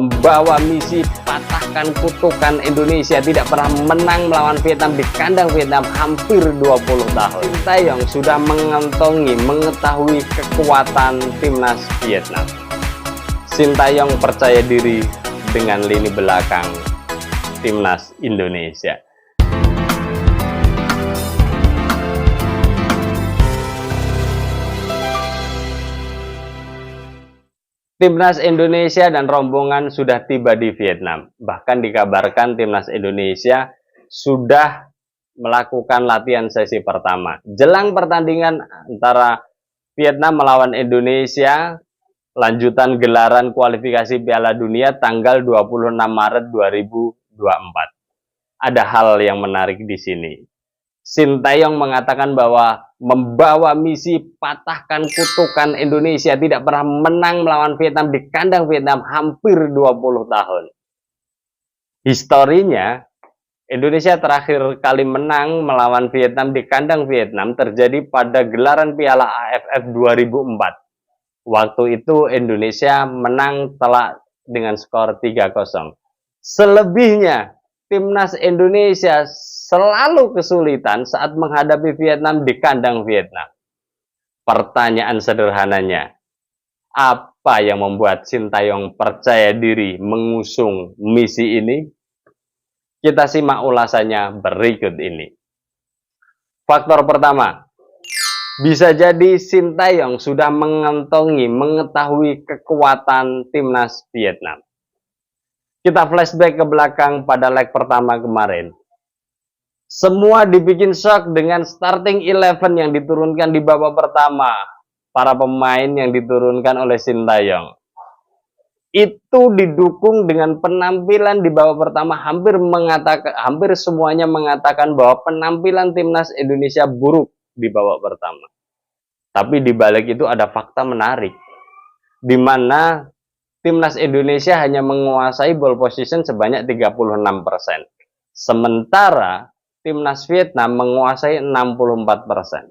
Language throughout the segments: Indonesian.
membawa misi patahkan kutukan Indonesia tidak pernah menang melawan Vietnam di kandang Vietnam hampir 20 tahun. Sintayong sudah mengetahui kekuatan timnas Vietnam. Sintayong percaya diri dengan lini belakang timnas Indonesia. Timnas Indonesia dan rombongan sudah tiba di Vietnam. Bahkan dikabarkan timnas Indonesia sudah melakukan latihan sesi pertama. Jelang pertandingan antara Vietnam melawan Indonesia, lanjutan gelaran kualifikasi Piala Dunia tanggal 26 Maret 2024. Ada hal yang menarik di sini. Sintayong mengatakan bahwa membawa misi patahkan kutukan Indonesia tidak pernah menang melawan Vietnam di kandang Vietnam hampir 20 tahun. Historinya, Indonesia terakhir kali menang melawan Vietnam di kandang Vietnam terjadi pada gelaran Piala AFF 2004. Waktu itu Indonesia menang telak dengan skor 3-0. Selebihnya, timnas Indonesia selalu kesulitan saat menghadapi Vietnam di kandang Vietnam. Pertanyaan sederhananya, apa yang membuat Sintayong percaya diri mengusung misi ini? Kita simak ulasannya berikut ini. Faktor pertama, bisa jadi Sintayong sudah mengetahui kekuatan timnas Vietnam. Kita flashback ke belakang pada leg pertama kemarin. Semua dibikin shock dengan starting 11 yang diturunkan di babak pertama. Para pemain yang diturunkan oleh Sintayong. Itu didukung dengan penampilan di babak pertama hampir semuanya mengatakan bahwa penampilan timnas Indonesia buruk di babak pertama. Tapi di balik itu ada fakta menarik. Di mana timnas Indonesia hanya menguasai ball position sebanyak 36%. Sementara timnas Vietnam menguasai 64%.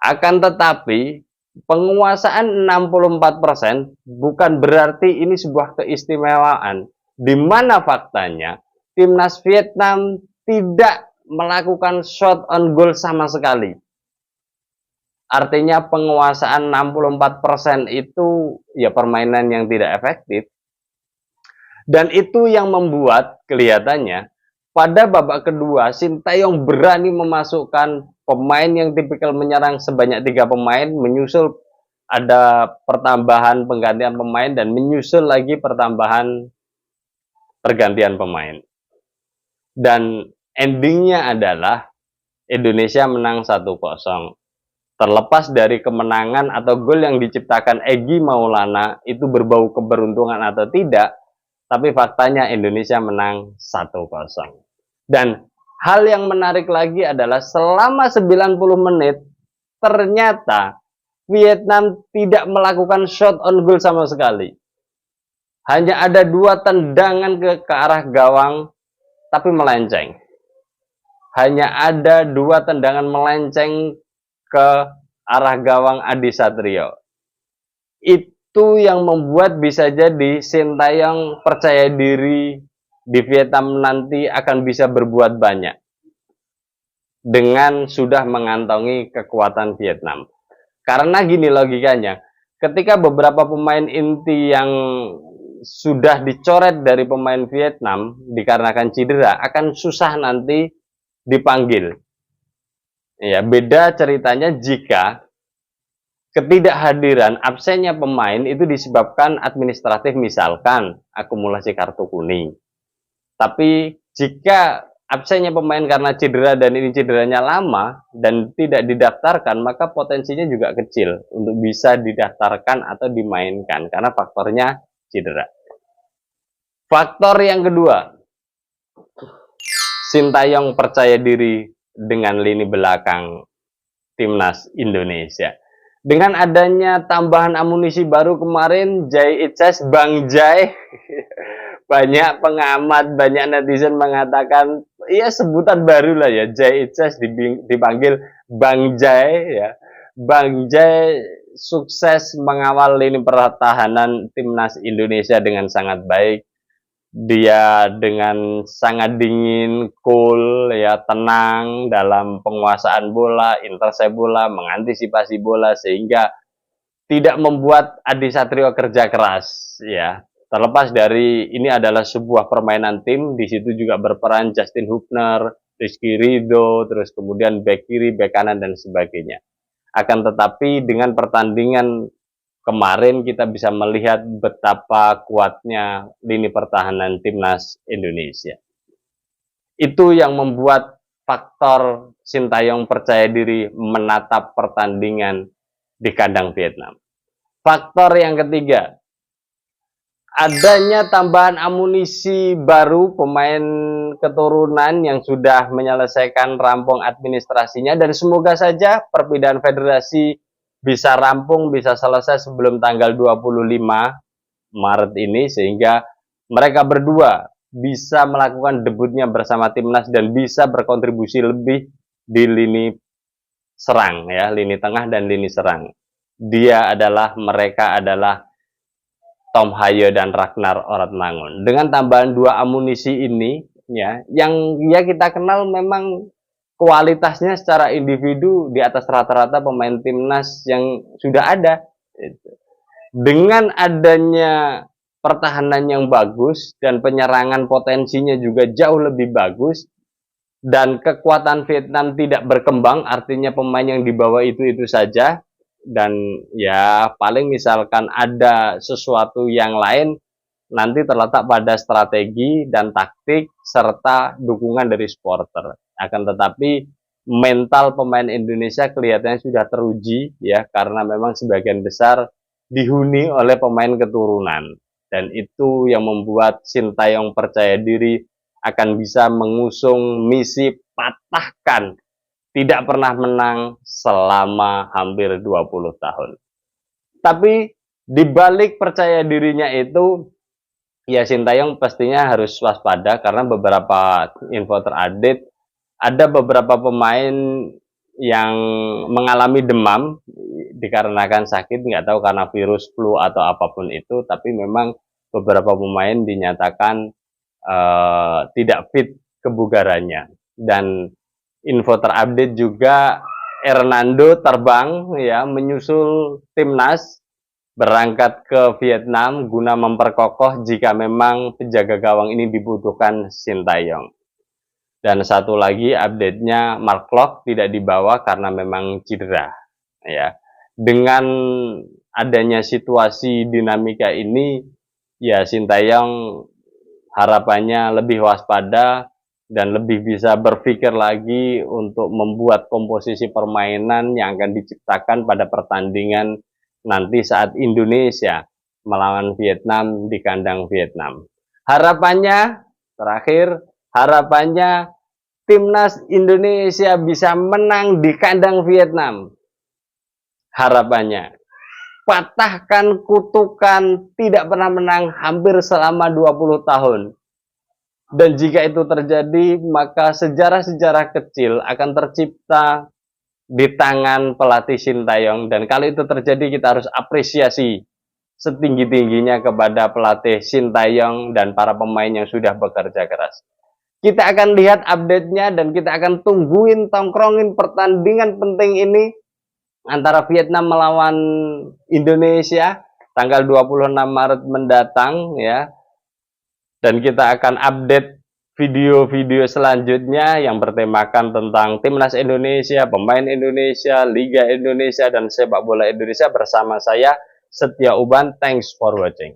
Akan tetapi, penguasaan 64% bukan berarti ini sebuah keistimewaan. Di mana faktanya, timnas Vietnam tidak melakukan shot on goal sama sekali. Artinya penguasaan 64% itu ya permainan yang tidak efektif. Dan itu yang membuat kelihatannya pada babak kedua, Sintayong berani memasukkan pemain yang tipikal menyerang sebanyak 3 pemain, menyusul ada pertambahan penggantian pemain, dan menyusul lagi pertambahan pergantian pemain. Dan endingnya adalah Indonesia menang 1-0. Terlepas dari kemenangan atau gol yang diciptakan Egy Maulana itu berbau keberuntungan atau tidak, tapi faktanya Indonesia menang 1-0. Dan hal yang menarik lagi adalah selama 90 menit ternyata Vietnam tidak melakukan shot on goal sama sekali. Hanya ada 2 tendangan ke arah gawang tapi melenceng. Hanya ada 2 tendangan melenceng ke arah gawang Adi Satrio. Itu yang membuat bisa jadi Sintayong percaya diri di Vietnam nanti akan bisa berbuat banyak dengan sudah mengantongi kekuatan Vietnam. Karena gini logikanya, ketika beberapa pemain inti yang sudah dicoret dari pemain Vietnam dikarenakan cedera akan susah nanti dipanggil. Ya, beda ceritanya jika ketidakhadiran absennya pemain itu disebabkan administratif, misalkan akumulasi kartu kuning. Tapi jika absennya pemain karena cedera dan ini cederanya lama dan tidak didaftarkan, maka potensinya juga kecil untuk bisa didaftarkan atau dimainkan karena faktornya cedera. Faktor yang kedua, Sintayong percaya diri dengan lini belakang timnas Indonesia. Dengan adanya tambahan amunisi baru kemarin, Jai Itses, Bang Jai, banyak pengamat, banyak netizen mengatakan, ya sebutan baru lah ya, Jai Itses dipanggil Bang Jai ya. Bang Jai sukses mengawal lini pertahanan timnas Indonesia dengan sangat baik. Dia dengan sangat dingin, cool, ya tenang dalam penguasaan bola, intercept bola, mengantisipasi bola sehingga tidak membuat Adi Satrio kerja keras, ya. Terlepas dari ini adalah sebuah permainan tim, di situ juga berperan Justin Hubner, Rizky Ridho, terus kemudian bek kiri, bek kanan dan sebagainya. Akan tetapi dengan pertandingan kemarin kita bisa melihat betapa kuatnya lini pertahanan timnas Indonesia. Itu yang membuat faktor Sintayong percaya diri menatap pertandingan di kandang Vietnam. Faktor yang ketiga, adanya tambahan amunisi baru pemain keturunan yang sudah menyelesaikan rampung administrasinya dan semoga saja perpindahan federasi bisa rampung, bisa selesai sebelum tanggal 25 Maret ini sehingga mereka berdua bisa melakukan debutnya bersama timnas dan bisa berkontribusi lebih di lini serang ya, lini tengah dan lini serang. Mereka adalah Tom Hayo dan Ragnar Oratmangun. Dengan tambahan dua amunisi ini, ya, yang ya kita kenal memang kualitasnya secara individu di atas rata-rata pemain timnas yang sudah ada. Dengan adanya pertahanan yang bagus dan penyerangan potensinya juga jauh lebih bagus dan kekuatan Vietnam tidak berkembang, artinya pemain yang dibawa itu saja. Dan ya paling misalkan ada sesuatu yang lain nanti terletak pada strategi dan taktik serta dukungan dari supporter. Akan tetapi mental pemain Indonesia kelihatannya sudah teruji ya karena memang sebagian besar dihuni oleh pemain keturunan dan itu yang membuat Sintayong percaya diri akan bisa mengusung misi patahkan tidak pernah menang selama hampir 20 tahun. Tapi di balik percaya dirinya itu, ya Sintayong pastinya harus waspada karena beberapa info terupdate, ada beberapa pemain yang mengalami demam dikarenakan sakit, nggak tahu karena virus flu atau apapun itu, tapi memang beberapa pemain dinyatakan tidak fit kebugarannya. Dan info terupdate juga Hernando terbang ya menyusul timnas berangkat ke Vietnam guna memperkokoh jika memang penjaga gawang ini dibutuhkan Sintayong. Dan satu lagi update-nya Mark Klok tidak dibawa karena memang cedera ya. Dengan adanya situasi dinamika ini ya Sintayong harapannya lebih waspada dan lebih bisa berpikir lagi untuk membuat komposisi permainan yang akan diciptakan pada pertandingan nanti saat Indonesia melawan Vietnam di kandang Vietnam. Harapannya, terakhir, harapannya timnas Indonesia bisa menang di kandang Vietnam. Harapannya, patahkan kutukan tidak pernah menang hampir selama 20 tahun. Dan jika itu terjadi, maka sejarah-sejarah kecil akan tercipta di tangan pelatih Sintayong. Dan kalau itu terjadi, kita harus apresiasi setinggi-tingginya kepada pelatih Sintayong dan para pemain yang sudah bekerja keras. Kita akan lihat update-nya dan kita akan tungguin, tongkrongin pertandingan penting ini antara Vietnam melawan Indonesia tanggal 26 Maret mendatang ya. Dan kita akan update video-video selanjutnya yang bertemakan tentang timnas Indonesia, pemain Indonesia, Liga Indonesia, dan sepak bola Indonesia bersama saya, Setia Uban. Thanks for watching.